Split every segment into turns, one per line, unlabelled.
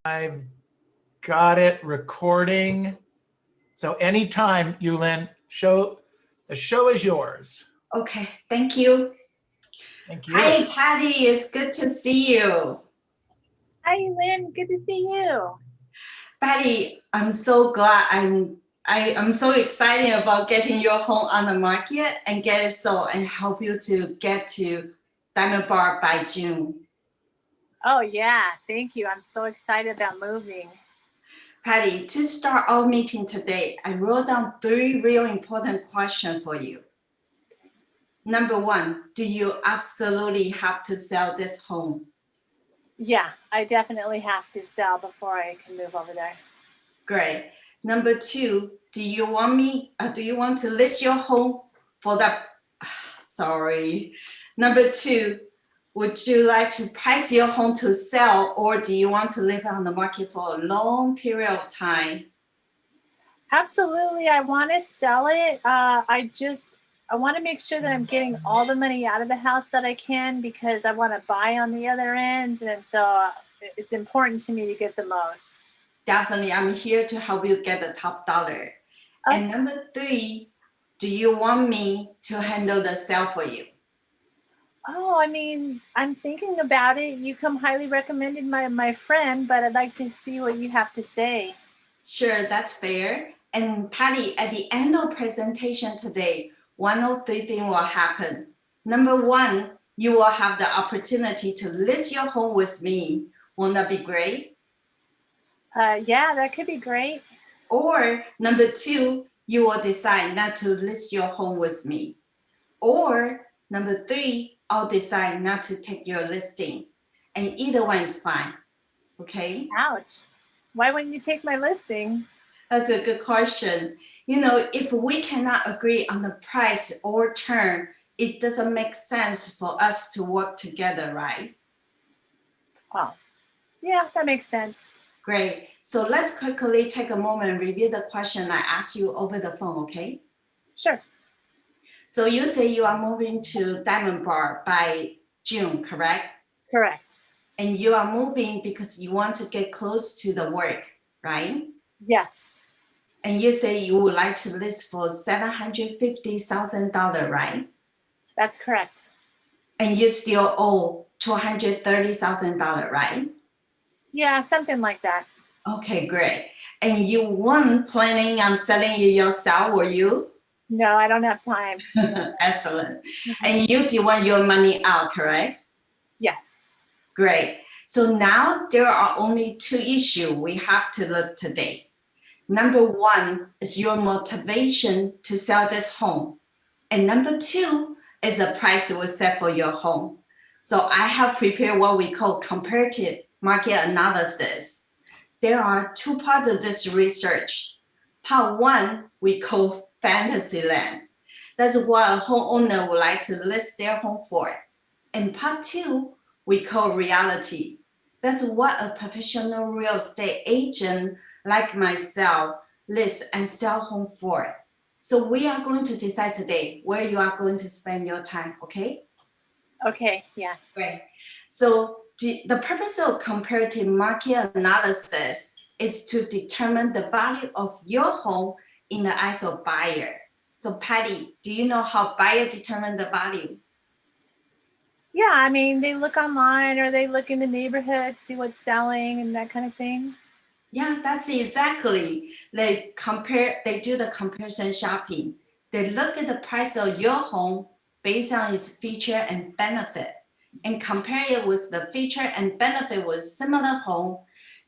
I've got it recording. So anytime, Yulin, the show is yours.
Okay, thank you.
Thank
Hi,
you.
Patty. It's good to see you.
Hi, Lynn. Good to see you.
Patty, I'm so glad. I'm so excited about getting your home on the market and get it sold and help you to get to Diamond Bar by June.
Oh, yeah. Thank you. I'm so excited about moving.
Patty, to start our meeting today, I wrote down 3 real important questions for you. Number 1, do you absolutely have to sell this home?
Yeah, I definitely have to sell before I can move over there.
Great. Number 2, do you want to list your home for that? Sorry. Number 2, would you like to price your home to sell, or do you want to live on the market for a long period of time?
Absolutely. I want to sell it. I want to make sure that I'm getting all the money out of the house that I can because I want to buy on the other end. And so it's important to me to get the most.
Definitely, I'm here to help you get the top dollar.
Okay.
And number 3, do you want me to handle the sale for you?
Oh, I mean, I'm thinking about it. You come highly recommended my friend, but I'd like to see what you have to say.
Sure, that's fair. And Patty, at the end of presentation today, 1 of 3 things will happen. Number 1, you will have the opportunity to list your home with me. Won't that be great?
Yeah, that could be great.
Or number 2, you will decide not to list your home with me. Or number 3, I'll decide not to take your listing. And either one is fine. Okay?
Ouch. Why wouldn't you take my listing?
That's a good question. You know, if we cannot agree on the price or term, it doesn't make sense for us to work together, right?
Oh, yeah, that makes sense.
Great. So let's quickly take a moment and review the question I asked you over the phone, okay?
Sure.
So you say you are moving to Diamond Bar by June, correct?
Correct.
And you are moving because you want to get close to the work, right?
Yes.
And you say you would like to list for $750,000, right?
That's correct.
And you still owe $230,000, right?
Yeah, something like that.
Okay, great. And you weren't planning on selling it yourself, were you?
No, I don't have time.
Excellent. And you do want your money out, correct?
Yes.
Great. So now there are only 2 issues we have to look today. Number 1 is your motivation to sell this home. And number 2 is the price we set for your home. So I have prepared what we call comparative market analysis. There are 2 parts of this research. Part 1, we call fantasy land. That's what a homeowner would like to list their home for. And part 2, we call reality. That's what a professional real estate agent like myself list and sell home for. So we are going to decide today where you are going to spend your time, okay?
Okay, yeah.
Great. So the purpose of comparative market analysis is to determine the value of your home in the eyes of buyer. So Patty, do you know how buyer determine the value?
Yeah, I mean, they look online or they look in the neighborhood, see what's selling and that kind of thing.
Yeah, that's exactly. They do the comparison shopping. They look at the price of your home based on its feature and benefit and compare it with the feature and benefit with similar home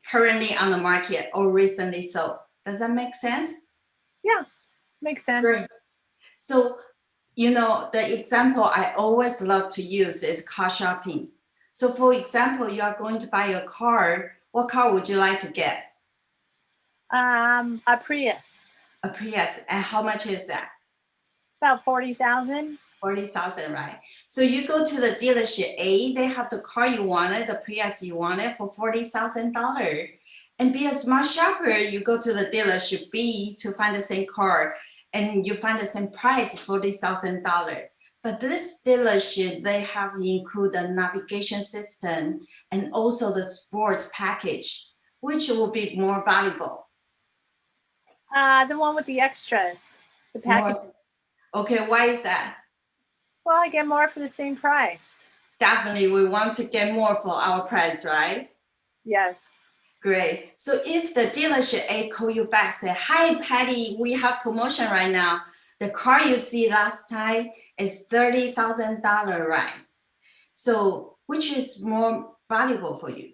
currently on the market or recently sold. Does that make sense?
Yeah, makes sense.
Great. So, you know, the example I always love to use is car shopping. So for example, you are going to buy a car. What car would you like to get?
A Prius.
A Prius. And how much is that?
About 40,000.
40,000, right? So you go to the dealership A, they have the car you wanted, the Prius you wanted for $40,000. And be a smart shopper, you go to the dealership B to find the same car and you find the same price, $40,000. But this dealership, they have included the navigation system and also the sports package, which will be more valuable?
The one with the extras, the package.
More, okay, why is that?
Well, I get more for the same price.
Definitely, we want to get more for our price, right?
Yes.
Great. So if the dealership A call you back, say, hi, Patty, we have promotion right now. The car you see last time is $30,000, right? So which is more valuable for you?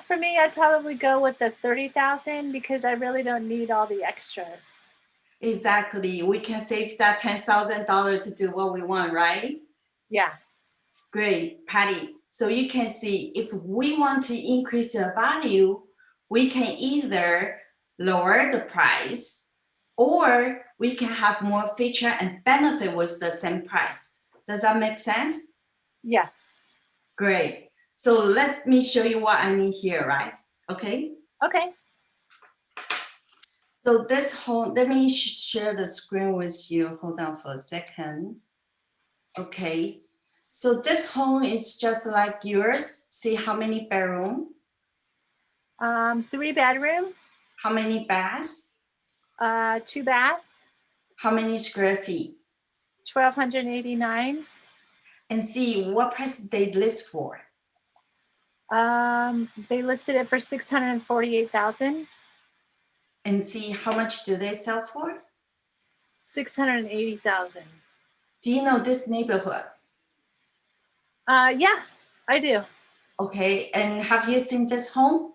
For me, I'd probably go with the 30,000 because I really don't need all the extras.
Exactly. We can save that $10,000 to do what we want, right?
Yeah.
Great, Patty. So you can see if we want to increase the value, we can either lower the price or we can have more feature and benefit with the same price. Does that make sense?
Yes.
Great. So let me show you what I mean here, right? Okay.
Okay.
So this whole, let me share the screen with you. Hold on for a second. Okay. So this home is just like yours. See how many bedroom,
3 bedroom,
how many baths,
2 bath,
how many square feet,
1,289.
and see what price they list for.
They listed it for 648,000,
And see how much do they sell for.
680,000.
Do you know this neighborhood?
Yeah, I do.
Okay, and have you seen this home?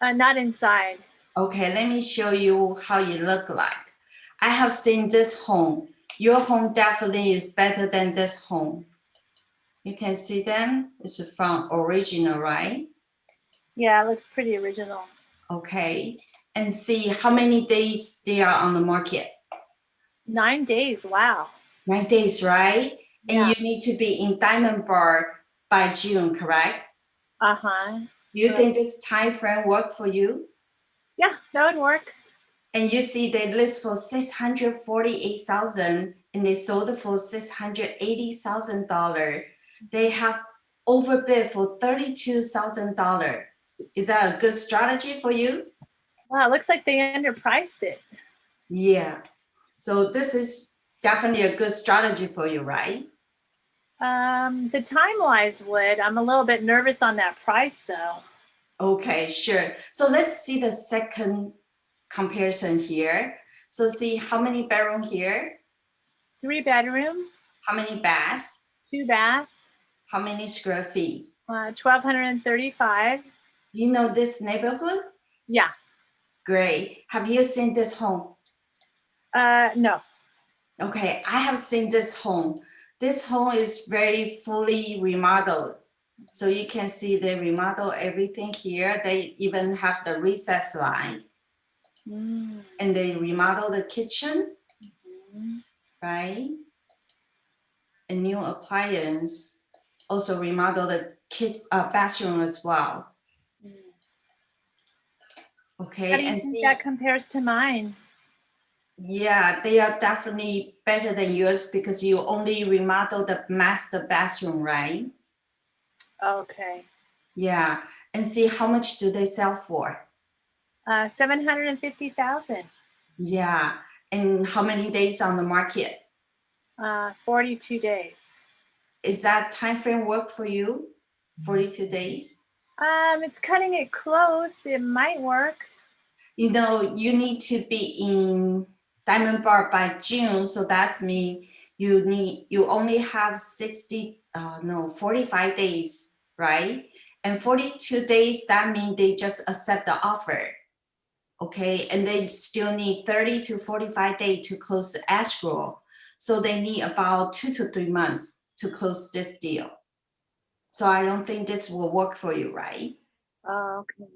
Not inside.
Okay, let me show you how it look like. I have seen this home. Your home definitely is better than this home. You can see them. It's from original, right?
Yeah, it looks pretty original.
Okay, and see how many days they are on the market.
9 days. Wow.
9 days, right? And
Yeah.
you need to be in Diamond Bar by June, correct?
Uh-huh.
You
Correct.
think this time frame work for you?
Yeah, that would work.
And you see they list for 648,000 and they sold for $680,000. They have overbid for $32,000. Is that a good strategy for you?
Wow, it looks like they underpriced it.
Yeah. So this is definitely a good strategy for you, right?
The time-wise would. I'm a little bit nervous on that price though.
Okay, sure. So let's see the second comparison here. So see how many bedroom here,
3 bedroom,
how many baths,
2 bath,
how many square feet.
1,235.
You know this neighborhood?
Yeah.
Great. Have you seen this home?
No.
Okay, I have seen this home. This home is very fully remodeled. So you can see they remodel everything here. They even have the recess line and they remodel the kitchen, right? A new appliance, also remodel the bathroom as well.
How
Okay,
do you
and
think
see,
that compares to mine?
yeah, they are definitely better than yours because you only remodel the master bathroom, right?
Okay.
Yeah, and see how much do they sell for?
750,000.
Yeah, and how many days on the market?
42 days.
Is that time frame work for you? 42 days?
It's cutting it close. It might work.
You know, you need to be in Diamond Bar by June, so that's mean you only have 45 days, right? And 42 days, that means they just accept the offer. Okay, and they still need 30 to 45 days to close the escrow. So they need about 2 to 3 months to close this deal. So I don't think this will work for you, right?
Okay.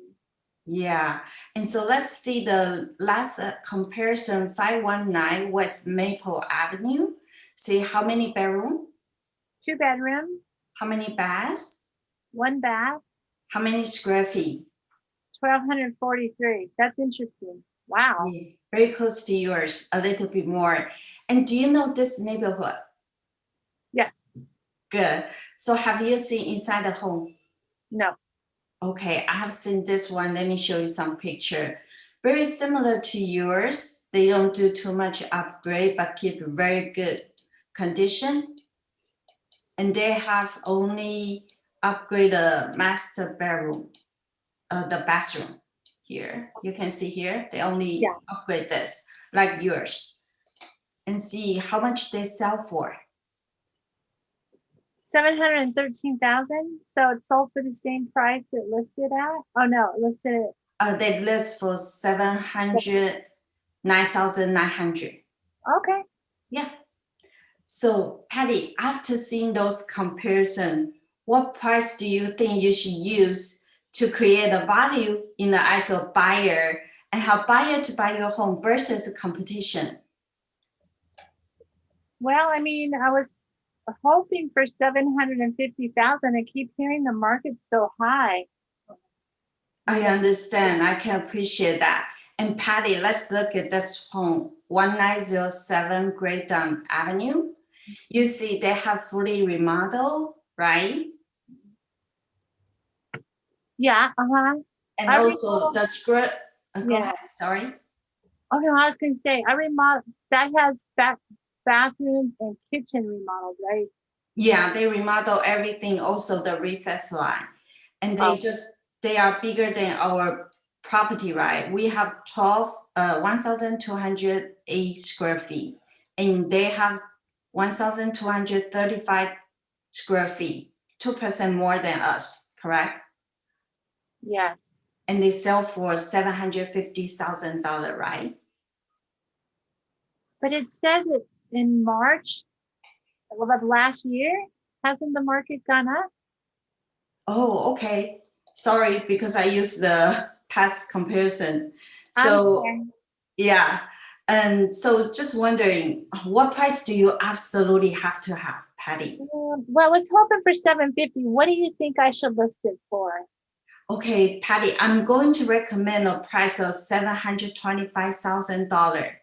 Yeah, and so let's see the last comparison, 519 West Maple Avenue. See how many bedroom,
2 bedrooms,
how many baths,
1 bath,
how many square feet.
1,243. That's interesting. Wow.
Yeah, very close to yours, a little bit more. And do you know this neighborhood?
Yes.
Good. So have you seen inside the home?
No.
Okay, I have seen this one. Let me show you some picture. Very similar to yours. They don't do too much upgrade, but keep very good condition. And they have only upgrade the master bedroom, the bathroom here. You can see here, they only
Yeah.
upgrade this like yours. And see how much they sell for.
713,000. So it sold for the same price it listed at. Oh no, it listed at
They list for 9,900.
okay.
Yeah. So Patty, after seeing those comparison, what price do you think you should use to create a value in the eyes of buyer and help buyer to buy your home versus competition?
Well, I mean, I was hoping for 750,000. I keep hearing the market's so high.
I understand. I can appreciate that. And Patty, let's look at this home, 1907 Great Dunn Avenue. You see they have fully remodeled, right?
Yeah,
And
I
also
remodel.
the script, go
Yeah.
ahead, sorry.
Oh no, I was gonna say I remodeled. That has bathrooms and kitchen remodeled, right?
Yeah, they remodel everything, also the recess line. And
Oh,
they are bigger than our property, right? We have 1,208 square feet. And they have 1,235 square feet, 2% more than us, correct?
yes.
And they sell for $750,000, right?
But it says it in March of last year. Hasn't the market gone up?
Oh, okay. Sorry, because I used the past comparison.
I'm
So
sorry.
yeah, and so just wondering, what price do you absolutely have to have, Patty?
Well, I was hoping for 750. What do you think I should list it for?
Okay, Patty, I'm going to recommend a price of $725,000.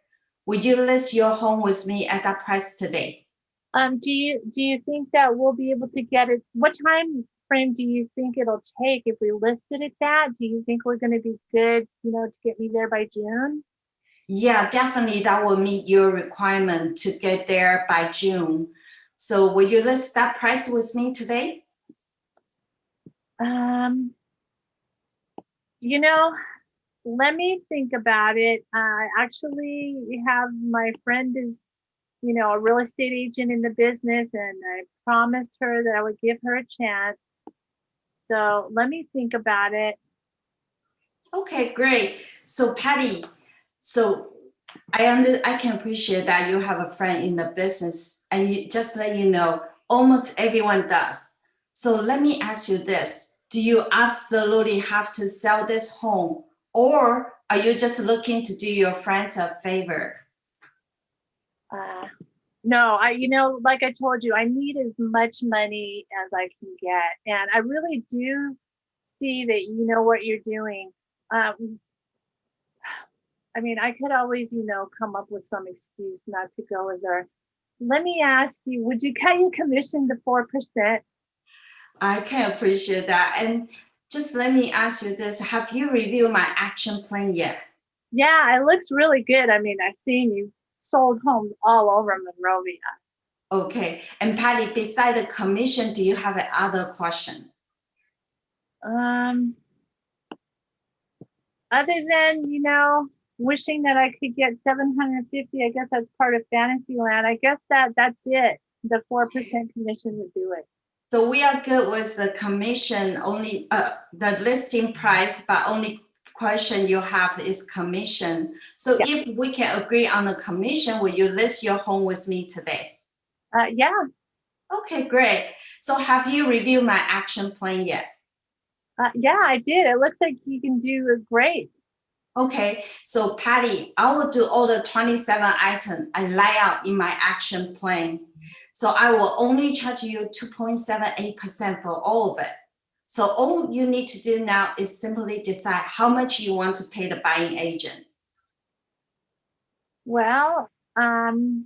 Would you list your home with me at that price today?
Do you think that we'll be able to get it? What time frame do you think it'll take if we listed it that? Do you think we're going to be good, to get me there by June?
Yeah, definitely that will meet your requirement to get there by June. So will you list that price with me today?
Um, you know, let me think about it. I actually have my friend is, a real estate agent in the business, and I promised her that I would give her a chance. So let me think about it.
Okay, great. So Patty, so I can appreciate that you have a friend in the business, and you just let you know, almost everyone does. So let me ask you this. Do you absolutely have to sell this home, or are you just looking to do your friends a favor?
Uh, no, like I told you, I need as much money as I can get. And I really do see that you know what you're doing. Um, I mean, I could always, come up with some excuse not to go with her. Let me ask you, would you cut your commission to 4%?
I can appreciate that. And just let me ask you this. Have you reviewed my action plan yet?
Yeah, it looks really good. I mean, I've seen you sold homes all over Monrovia.
Okay. And Patty, beside the commission, do you have another question?
Um, Other than, wishing that I could get 750, I guess that's part of Fantasyland. I guess that's it. The 4% commission would do it.
So we are good with the commission only, the listing price, but only question you have is commission. So
Yeah.
if we can agree on the commission, will you list your home with me today?
Yeah.
Okay, great. So have you reviewed my action plan yet?
Yeah, I did. It looks like you can do great.
Okay, so Patty, I will do all the 27 items I lay out in my action plan. So I will only charge you 2.78% for all of it. So all you need to do now is simply decide how much you want to pay the buying agent.
Well, the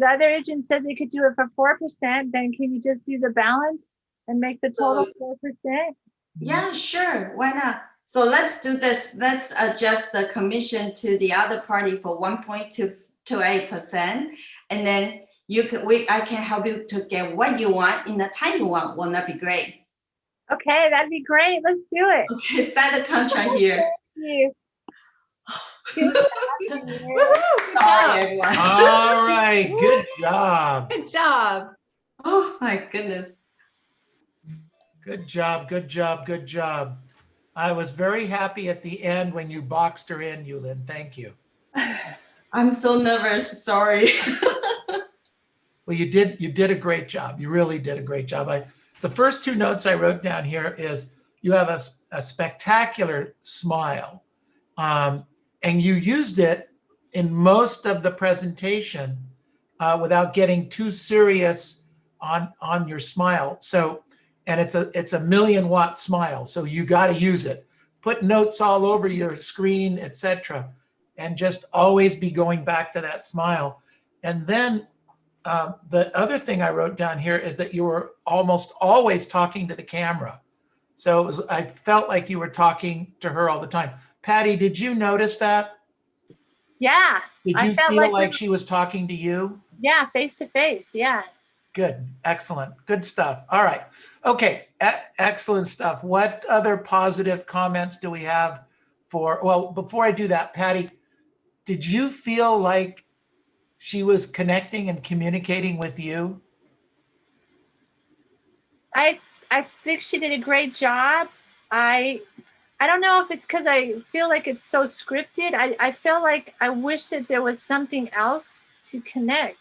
other agent said they could do it for 4%. Then can you just do the balance and make the total
So
4%?
Yeah, sure. Why not? So let's do this. Let's adjust the commission to the other party for 1.228%. And then I can help you to get what you want in the time you want. Won't that be great?
Okay, that'd be great. Let's do it.
Okay, sign the contract here.
Thank you. Good job, you.
Sorry,
Good job.
everyone.
All right, good job.
Good job.
Oh my goodness.
Good job, good job, good job. I was very happy at the end when you boxed her in, Yulin. Thank you.
I'm so nervous. Sorry.
Well, you did a great job. You really did a great job. The first two notes I wrote down here is you have a spectacular smile. And you used it in most of the presentation without getting too serious on your smile. So, and it's a 1,000,000-watt smile. So you got to use it. Put notes all over your screen, etc., and just always be going back to that smile. And then the other thing I wrote down here is that you were almost always talking to the camera. So I felt like you were talking to her all the time. Patty, did you notice that?
Yeah.
Did
I
you
felt
feel
like
like she was talking to you?
Yeah, face to face. Yeah.
Good. Excellent. Good stuff. All right. Okay. Excellent stuff. What other positive comments do we have for, well, before I do that, Patty, did you feel like she was connecting and communicating with you?
I think she did a great job. I don't know if it's because I feel like it's so scripted. I feel like I wish that there was something else to connect.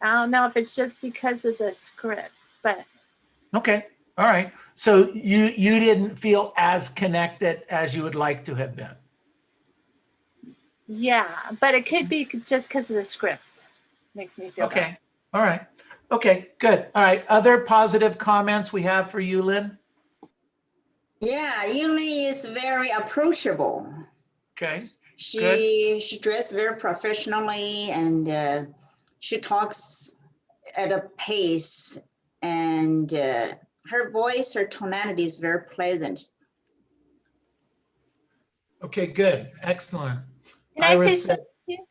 I don't know if it's just because of the script, but
Okay. All right. So you didn't feel as connected as you would like to have been.
yeah, but it could be just because of the script. Makes me feel
Okay. All right. Okay, good. All right. Other positive comments we have for you, Lynn?
Yeah, Yulin is very approachable.
Okay.
She dressed very professionally, and she talks at a pace, and her voice, her tonality is very pleasant.
Okay, good. Excellent.
Can I say
Iris said,
something?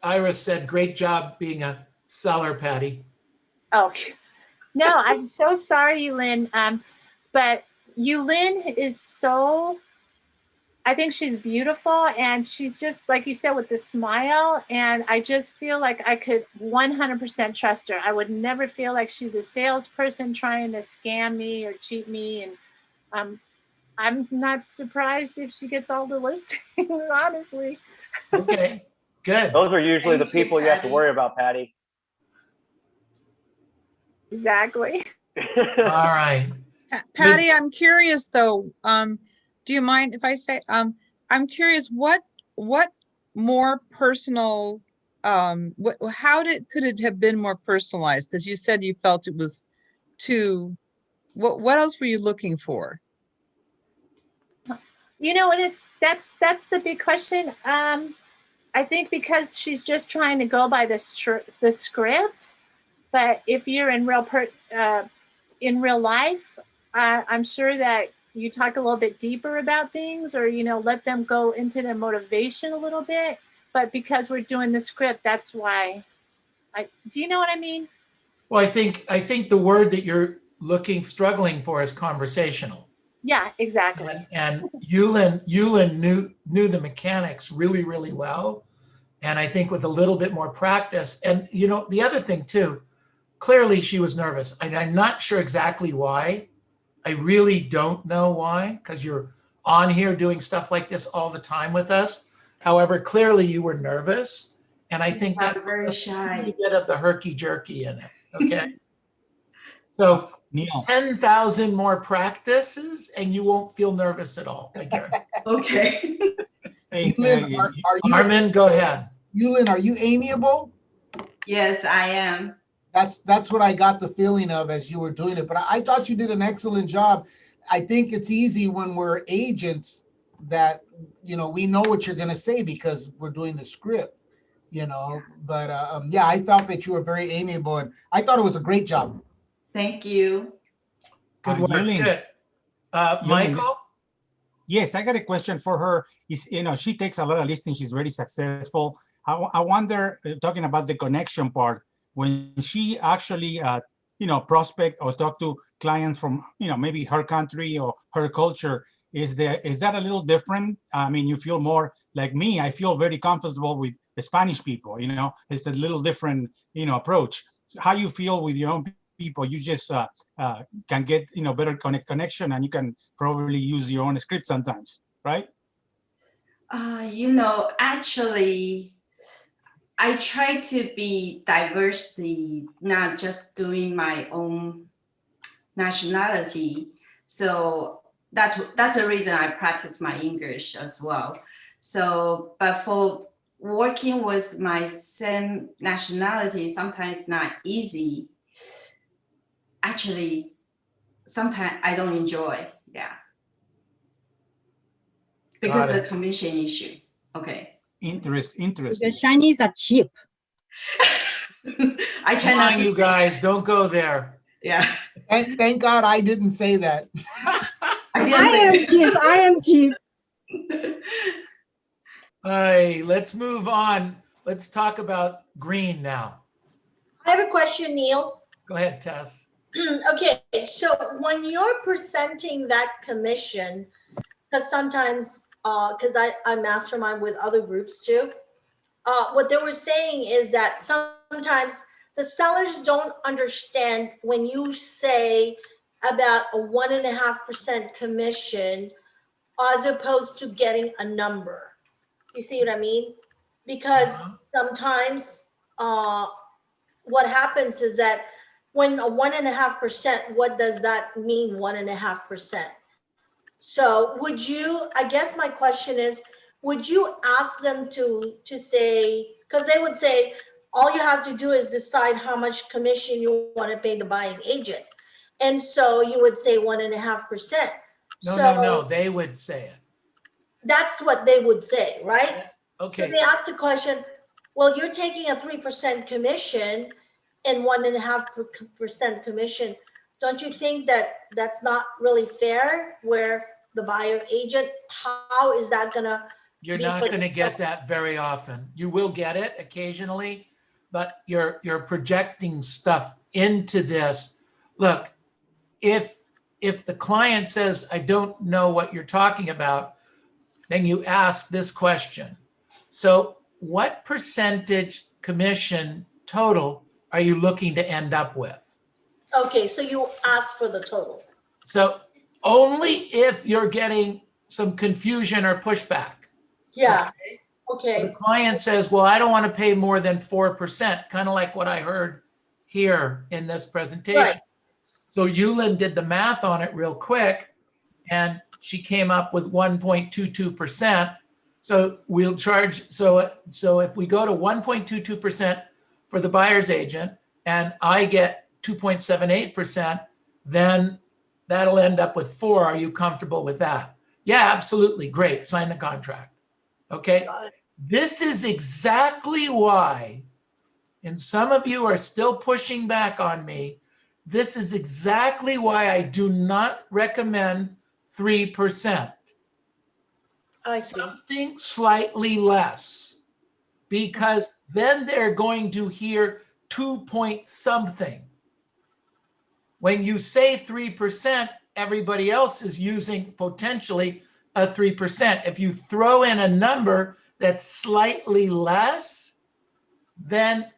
Iris said, great job being a seller, Patty.
Oh, no, I'm so sorry, Yulin. But Yulin is so, I think she's beautiful, and she's just, like you said, with the smile, and I just feel like I could 100% trust her. I would never feel like she's a salesperson trying to scam me or cheat me, and I'm not surprised if she gets all the listings, honestly.
Okay, good.
Those are usually
Thank
the
you,
people you have to
Patty.
worry about, Patty.
Exactly.
All right.
Patty, I'm curious though. Do you mind if I say, I'm curious what more personal, could it have been more personalized? Because you said you felt it was too, what else were you looking for?
You know, that's the big question. I think because she's just trying to go by the script, but if you're in real life, I'm sure that you talk a little bit deeper about things, or let them go into their motivation a little bit. But because we're doing the script, that's why. Do you know what I mean?
Well, I think the word that you're struggling for is conversational.
Yeah, exactly.
And Yulin knew the mechanics really, really well. And I think with a little bit more practice, and the other thing too, clearly she was nervous. And I'm not sure exactly why. I really don't know why, because you're on here doing stuff like this all the time with us. However, clearly you were nervous. And I think
I'm
that
very
a
shy.
bit of the herky jerky in it. Okay. So
Neil,
10,000 more practices and you won't feel nervous at all. I guarantee.
Okay.
hey,
Yulin, are you
Armin, go ahead.
Yulin, are you amiable?
Yes, I am.
That's what I got the feeling of as you were doing it. But I thought you did an excellent job. I think it's easy when we're agents that we know what you're going to say because we're doing the script. But yeah, I felt that you were very amiable, and I thought it was a great job.
Thank you.
Good work.
Yulin,
Good.
Yulin,
Michael?
Yes, I got a question for her. Is, she takes a lot of listings. She's very successful. I wonder, talking about the connection part, when she actually, prospect or talk to clients from, maybe her country or her culture, is that a little different? I mean, you feel more like me. I feel very comfortable with the Spanish people. It's a little different, approach. So how you feel with your own people? You just can get, better connection, and you can probably use your own script sometimes, right?
Actually, I try to be diversity, not just doing my own nationality. So that's the reason I practice my English as well. So, but for working with my same nationality, sometimes not easy. Actually, sometimes I don't enjoy. Yeah. Because
Got
of the
it.
commission issue. Okay.
Interesting.
The Chinese are cheap.
I try
Come
not
on,
to.
you guys, don't go there.
Yeah.
Thank God I didn't say that.
I didn't
I am
say
cheap. I am cheap.
Hey, let's move on. Let's talk about green now.
I have a question, Neil.
Go ahead, Tess.
Okay, so when you're presenting that commission, because sometimes, because I mastermind with other groups too, what they were saying is that sometimes the sellers don't understand when you say about a 1.5% commission as opposed to getting a number. You see what I mean? Because sometimes what happens is that when a 1.5%, what does that mean, 1.5%? So would you, I guess my question is, would you ask them to say, because they would say, all you have to do is decide how much commission you want to pay the buying agent. And so you would say 1.5%.
No, they would say it.
That's what they would say, right?
Okay.
So they asked the question, well, you're taking a 3% commission and 1.5% commission. Don't you think that that's not really fair where the buyer agent, how is that gonna?
You're not going to get that very often. You will get it occasionally, but you're projecting stuff into this. Look, if the client says, I don't know what you're talking about, then you ask this question. So what percentage commission total are you looking to end up with?
Okay, so you ask for the total.
So only if you're getting some confusion or pushback.
Yeah,
The
okay,
client says, well, I don't want to pay more than 4%, kind of like what I heard here in this presentation.
Right.
So Yulin did the math on it real quick, and she came up with 1.22%. So we'll charge, so if we go to 1.22% for the buyer's agent and I get 2.78%, then that'll end up with 4. Are you comfortable with that? Yeah, absolutely. Great. Sign the contract. Okay.
got it.
This is exactly why, and some of you are still pushing back on me, this is exactly why I do not recommend 3%.
I see.
Something slightly less, because then they're going to hear 2 point something. When you say 3%, everybody else is using potentially a 3%. If you throw in a number that's slightly less, then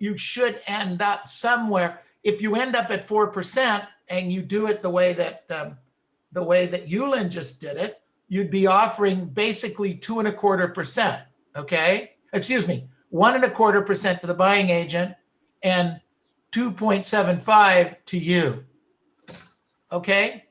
you should end up somewhere. If you end up at 4% and you do it the way that Yulin just did it, you'd be offering basically 2.25%. Okay, excuse me, 1.25% to the buying agent and 2.75 to you. Okay,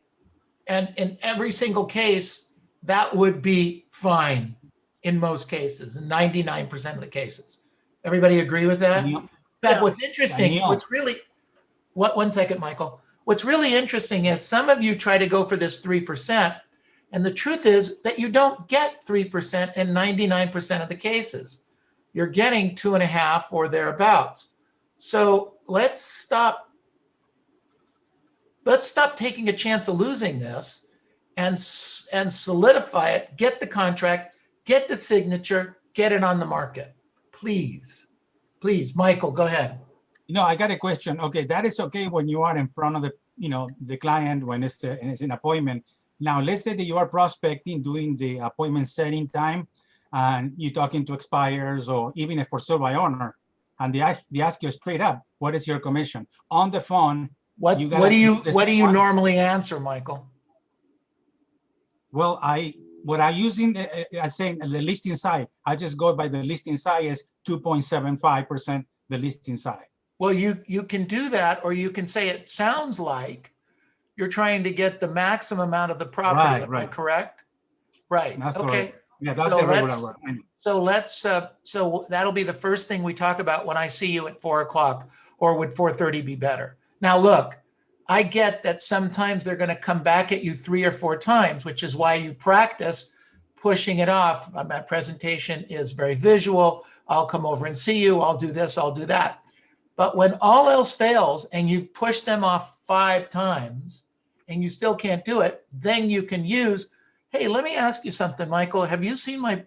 and in every single case, that would be fine in most cases, in 99% of the cases. Everybody agree with that?
Neil,
In fact,
Yeah.
what's interesting,
Neil.
what's really, one second, Michael. What's really interesting is some of you try to go for this 3%, and the truth is that you don't get 3% in 99% of the cases. You're getting 2.5 or thereabouts. So let's stop taking a chance of losing this and solidify it, get the contract, get the signature, get it on the market. Please, please, Michael, go ahead.
I got a question. Okay, that is okay when you are in front of the, the client when it's an appointment. Now, let's say that you are prospecting, doing the appointment setting time, and you're talking to expires or even if for sale by owner, and they ask you straight up, what is your commission? On the phone,
What
you
do
gotta
you
use the
what do you
same one.
normally answer, Michael?
Well, what I using, I saying the listing side, I just go by the listing side is 2.75% the listing side.
Well, you can do that, or you can say it sounds like you're trying to get the maximum out of the property.
Right,
Am I
right.
correct? Right.
That's
Okay.
correct. Yeah, that's
So
the regular
let's-
one. I know.
So so that'll be the first thing we talk about when I see you at 4 o'clock, or would 4:30 be better? Now, look, I get that sometimes they're going to come back at you 3 or 4 times, which is why you practice pushing it off. My presentation is very visual. I'll come over and see you. I'll do this, I'll do that. But when all else fails and you've pushed them off 5 times and you still can't do it, then you can use, hey, let me ask you something, Michael. Have you seen my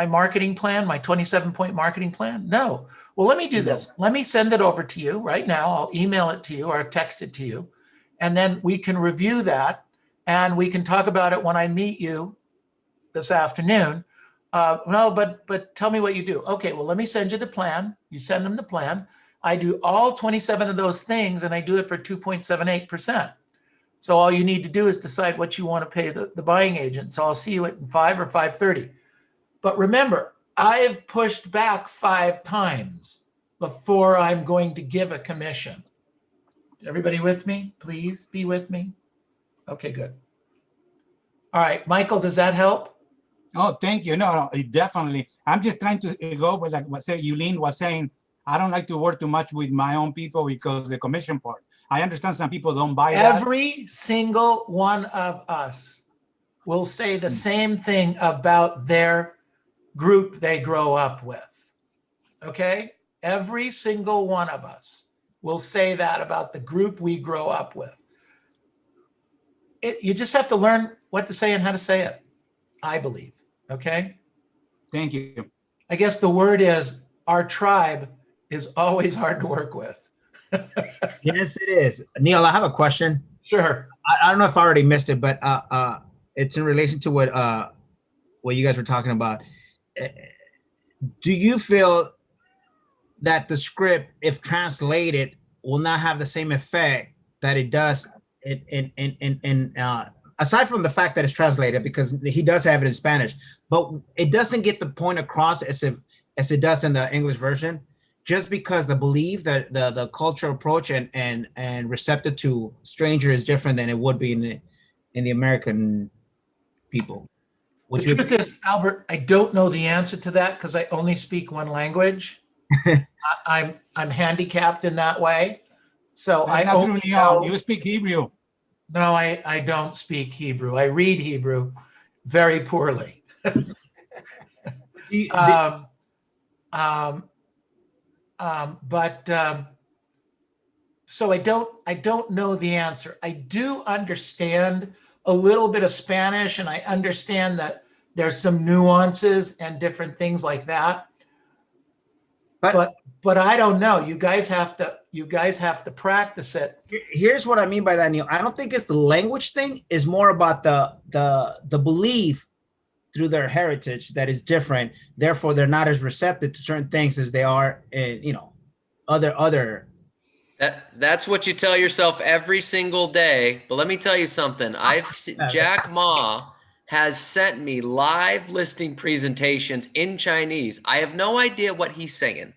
marketing plan, my 27-point marketing plan? No. Well, let me do this. Let me send it over to you right now. I'll email it to you or text it to you. And then we can review that and we can talk about it when I meet you this afternoon. No, but tell me what you do. Okay, well, let me send you the plan. You send them the plan. I do all 27 of those things and I do it for 2.78%. So all you need to do is decide what you want to pay the buying agent. So I'll see you at 5 or 5:30. But remember, I've pushed back 5 times before I'm going to give a commission. Everybody with me? Please be with me. Okay, good. All right, Michael, does that help?
Oh, thank you. No, it definitely. I'm just trying to go with like what Yulin was saying. I don't like to work too much with my own people because the commission part. I understand some people don't buy that.
Every single one of us will say the same thing about their group they grow up with. Okay? Every single one of us will say that about the group we grow up with. You just have to learn what to say and how to say it, I believe. Okay?
Thank you.
I guess the word is our tribe is always hard to work with.
Yes, it is. Neil, I have a question.
Sure.
I don't know if I already missed it, but it's in relation to what you guys were talking about. Do you feel that the script, if translated, will not have the same effect that it does aside from the fact that it's translated, because he does have it in Spanish, but it doesn't get the point across as it does in the English version, just because the belief that the cultural approach and receptive to stranger is different than it would be in the American people.
The truth is, Albert, I don't know the answer to that because I only speak one language. I'm handicapped in that way. So I only know.
You speak Hebrew.
No, I don't speak Hebrew. I read Hebrew very poorly. So I don't know the answer. I do understand a little bit of Spanish, and I understand that there's some nuances and different things like that. But I don't know. You guys have to practice it.
Here's what I mean by that, Neil. I don't think it's the language thing. It's more about the belief through their heritage that is different. Therefore, they're not as receptive to certain things as they are in, other.
That's what you tell yourself every single day. But let me tell you something. Jack Ma has sent me live listing presentations in Chinese. I have no idea what he's saying.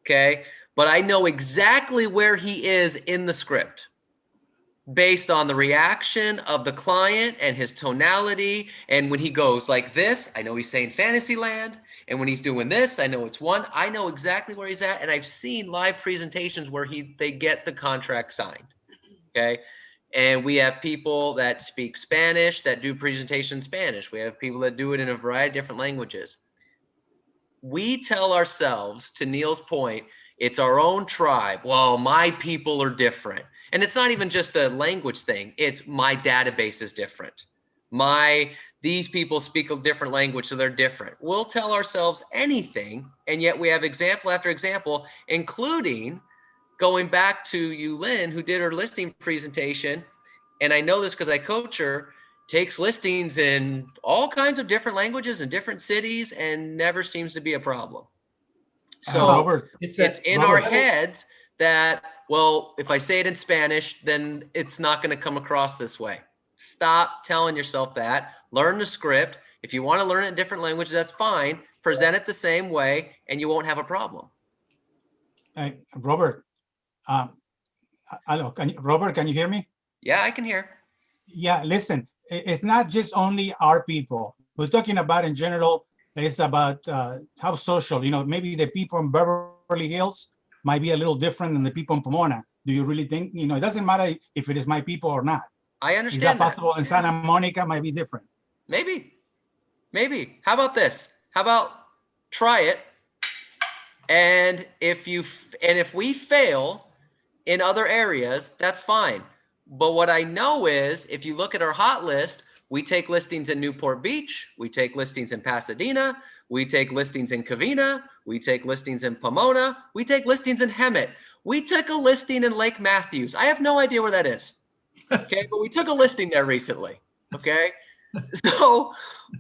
Okay, but I know exactly where he is in the script based on the reaction of the client and his tonality. And when he goes like this, I know he's saying Fantasyland. And when he's doing this, I know it's one. I know exactly where he's at. And I've seen live presentations where they get the contract signed. Okay. And we have people that speak Spanish that do presentation in Spanish. We have people that do it in a variety of different languages. We tell ourselves, to Neil's point, it's our own tribe. Well, my people are different. And it's not even just a language thing. It's my database is different. These people speak a different language, so they're different. We'll tell ourselves anything, and yet we have example after example, including going back to Yulin, who did her listing presentation. And I know this because I coach her, takes listings in all kinds of different languages in different cities and never seems to be a problem. So
Robert,
it's in our heads that, well, if I say it in Spanish, then it's not going to come across this way. Stop telling yourself that. Learn the script. If you want to learn it in different languages, that's fine. Present it the same way and you won't have a problem.
Robert, hello, Robert, can you hear me?
Yeah, I can hear.
Yeah, listen, it's not just only our people. We're talking about in general, it's about how social, maybe the people in Beverly Hills might be a little different than the people in Pomona. Do you really think, it doesn't matter if it is my people or not.
I
Is
understand
that possible in Santa Monica might be different?
Maybe. How about this? How about try it? And if we fail in other areas, that's fine. But what I know is if you look at our hot list, we take listings in Newport Beach, we take listings in Pasadena, we take listings in Covina, we take listings in Pomona, we take listings in Hemet. We took a listing in Lake Matthews. I have no idea where that is. Okay, but we took a listing there recently. Okay. So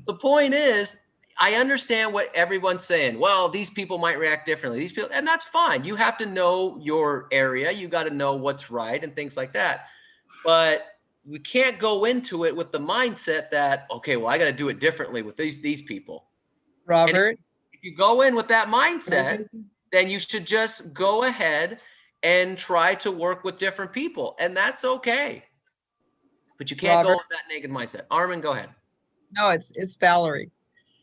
the point is, I understand what everyone's saying. Well, these people might react differently. These people, and that's fine. You have to know your area. You got to know what's right and things like that. But we can't go into it with the mindset that, okay, well, I got to do it differently with these people.
Robert,
if you go in with that mindset, then you should just go ahead and try to work with different people, and that's okay. But you can't go with that negative mindset. Armin, go ahead.
no, it's Valerie.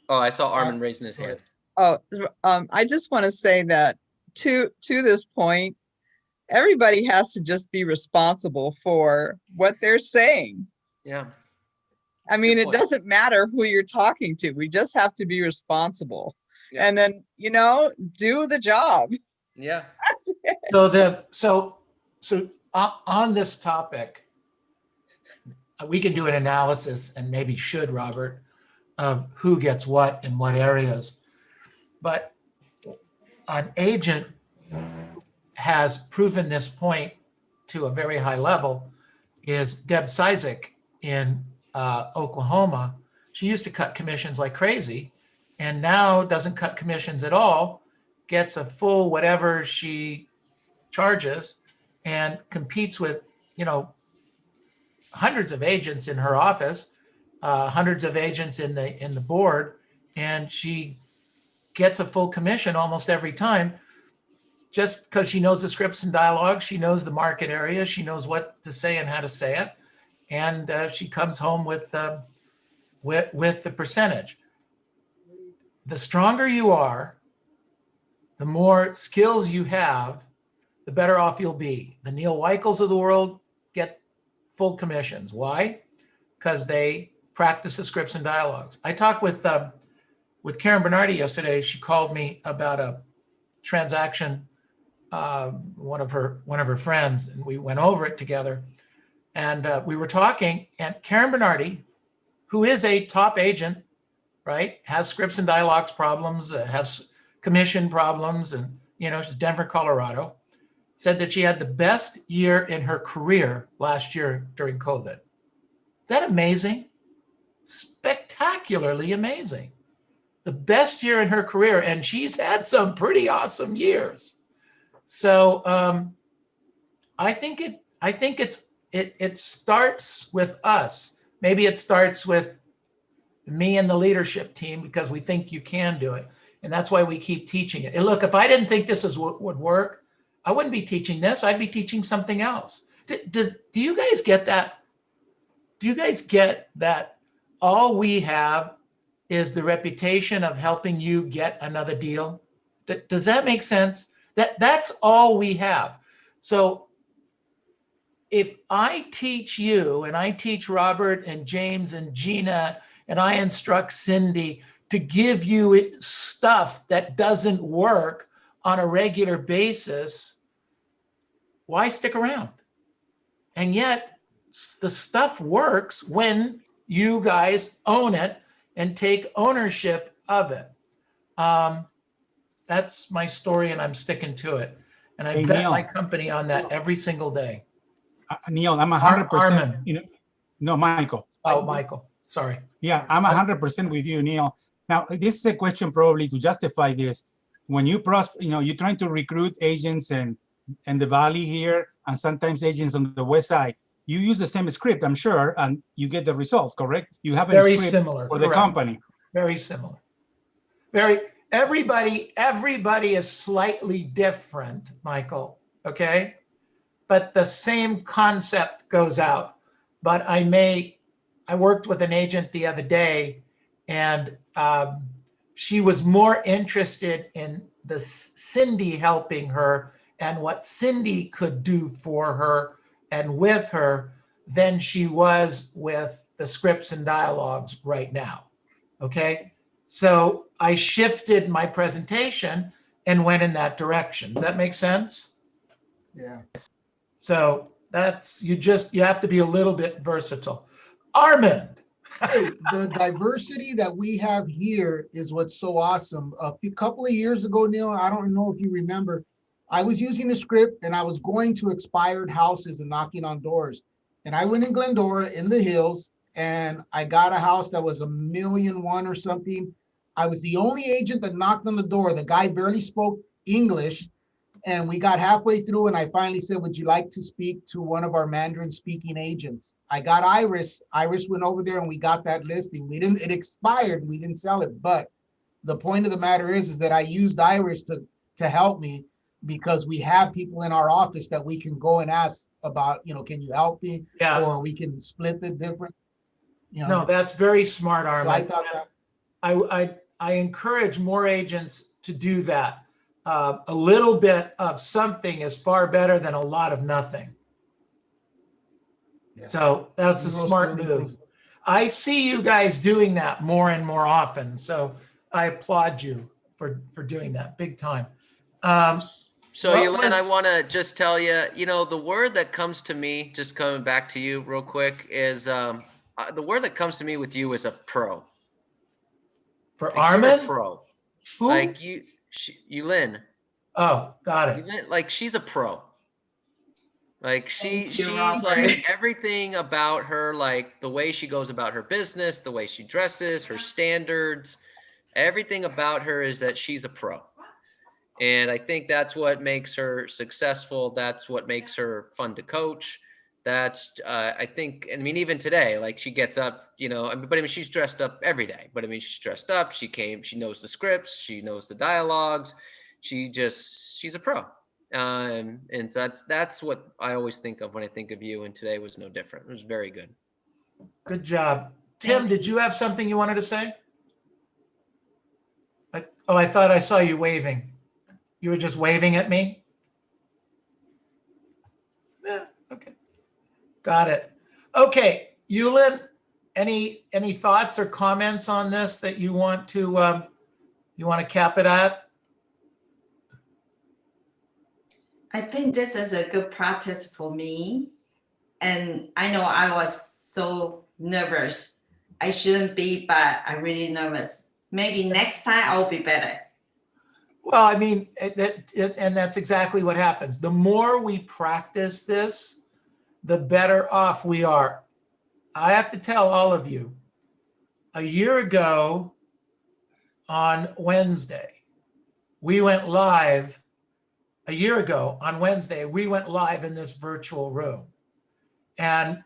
Oh, I saw Armin raising his hand.
Oh, I just want to say that to this point, everybody has to just be responsible for what they're saying.
Yeah.
I mean, it doesn't matter who you're talking to. We just have to be responsible.
Yeah.
And then, do the job.
Yeah.
So on this topic, we can do an analysis and maybe should, Robert, of who gets what in what areas. But an agent has proven this point to a very high level is Deb Cizik in Oklahoma. She used to cut commissions like crazy and now doesn't cut commissions at all, gets a full whatever she charges and competes with, hundreds of agents in her office, hundreds of agents in the board, and she gets a full commission almost every time just because she knows the scripts and dialogues, she knows the market area, she knows what to say and how to say it, and she comes home with the percentage. The stronger you are, the more skills you have, the better off you'll be. The Neil Weichels of the world get full commissions. Why? Because they practice the scripts and dialogues. I talked with Karen Bernardi yesterday. She called me about a transaction, one of her friends, and we went over it together. And we were talking, and Karen Bernardi, who is a top agent, right, has scripts and dialogues problems, has commission problems, and she's Denver, Colorado, said that she had the best year in her career last year during COVID. Is that amazing? Spectacularly amazing. The best year in her career, and she's had some pretty awesome years. So I think it starts with us. Maybe it starts with me and the leadership team because we think you can do it, and that's why we keep teaching it. And look, if I didn't think this would work, I wouldn't be teaching this. I'd be teaching something else. Do you guys get that? Do you guys get that all we have is the reputation of helping you get another deal? Does that make sense? That's all we have. So if I teach you and I teach Robert and James and Gina and I instruct Cindy to give you stuff that doesn't work on a regular basis, why stick around? And yet the stuff works when you guys own it and take ownership of it. That's my story, and I'm sticking to it. And I
Hey,
bet
Neil.
my company on that every single day.
Neil, I'm 100%.
Armin.
No, Michael.
Oh, Michael. Sorry.
Yeah, I'm 100% with you, Neil. Now, this is a question probably to justify this. When you you're trying to recruit agents and the Valley here, and sometimes agents on the West Side. You use the same script, I'm sure, and you get the results, correct? You have a
Very
script
similar.
for the
Correct.
company.
Very similar. Everybody is slightly different, Michael. Okay, but the same concept goes out. But I worked with an agent the other day, and she was more interested in the Cindy helping her and what Cindy could do for her and with her than she was with the scripts and dialogues right now. Okay, so I shifted my presentation and went in that direction. Does that make sense?
Yeah.
So that's, you have to be a little bit versatile. Armand.
Hey, the diversity that we have here is what's so awesome. A couple of years ago, Neil, I don't know if you remember, I was using a script and I was going to expired houses and knocking on doors. And I went in Glendora in the hills and I got a house that was $1.1 million or something. I was the only agent that knocked on the door. The guy barely spoke English. And we got halfway through and I finally said, would you like to speak to one of our Mandarin speaking agents? I got Iris. Iris went over there and we got that listing. It expired. We didn't sell it. But the point of the matter is that I used Iris to help me because we have people in our office that we can go and ask about, can you help me?
Yeah.
Or we can split the difference.
No, that's very smart,
So
Armand.
I thought that.
I encourage more agents to do that. A little bit of something is far better than a lot of nothing.
Yeah.
So that's a
Zero
smart
split
move.
equals-
I see you guys doing that more and more often. So I applaud you for doing that big time.
So
What
Yulin,
was-
I want to just tell you, the word that comes to me, just coming back to you real quick, is the word that comes to me with you is a pro.
For
Like, you're a
Armin?
pro.
Who?
Like Yulin.
Oh, got it.
Yulin, like, she's a pro. Like
Thank you,
she's
Robert.
like everything about her, like the way she goes about her business, the way she dresses, her standards, everything about her is that she's a pro. And I think that's what makes her successful. That's what makes her fun to coach. That's I think, I mean, even today, like she gets up, but I mean, she's dressed up every day, but I mean, she's dressed up, she knows the scripts, she knows the dialogues. She's a pro. And so that's what I always think of when I think of you. And today was no different. It was very good.
Good job. Tim, did you have something you wanted to say? I thought I saw you waving. You were just waving at me? Yeah, okay. Got it. Okay, Yulin, any thoughts or comments on this that you want to cap it at?
I think this is a good practice for me. And I know I was so nervous. I shouldn't be, but I'm really nervous. Maybe next time I'll be better.
Well, I mean, and that's exactly what happens. The more we practice this, the better off we are. I have to tell all of you, a year ago on Wednesday, we went live. A year ago on Wednesday, we went live in this virtual room. And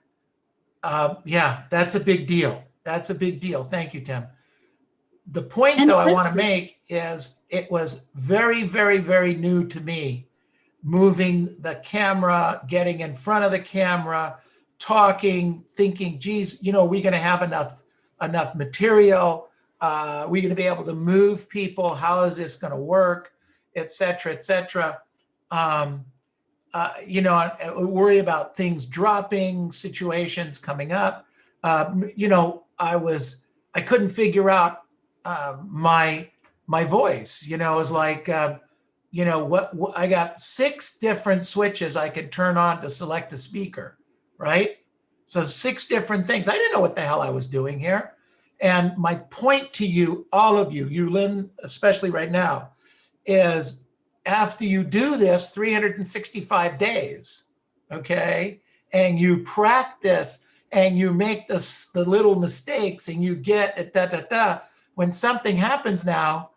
yeah, that's a big deal. That's a big deal. Thank you, Tim. The point,
And
though, I
Chris-
want to make is it was very, very, very new to me, moving the camera, getting in front of the camera, talking, thinking, geez, we're going to have enough material. We're going to be able to move people. How is this going to work, et cetera, et cetera. I worry about things dropping, situations coming up. I couldn't figure out my voice. It was like, what I got 6 different switches I could turn on to select a speaker. right? So 6 different things. I didn't know what the hell I was doing here. And my point to you, all of you, Yulin, especially right now, is after you do this 365 days, okay, and you practice and you make the little mistakes and you get when something happens now,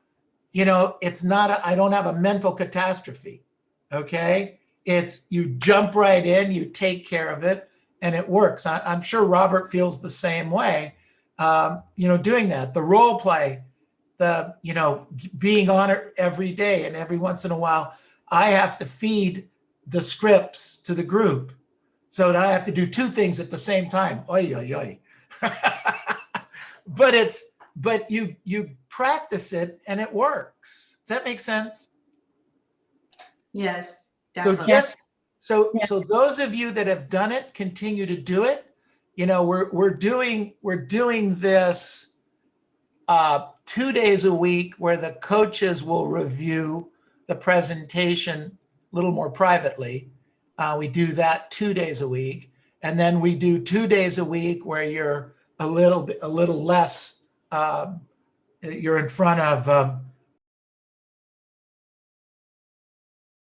you know, it's not, I don't have a mental catastrophe, okay? It's you jump right in, you take care of it, and it works. I'm sure Robert feels the same way, you know, doing that. The role play, the, you know, being on it every day, and every once in a while, I have to feed the scripts to the group so that I have to do 2 things at the same time. Oy, oy, oy. But you practice it and it works. Does that make sense?
Yes,
So
definitely.
just so those of you that have done it, continue to do it. You know, we're doing this 2 days a week where the coaches will review the presentation a little more privately. We do that 2 days a week, and then we do 2 days a week where you're a little less. You're in front of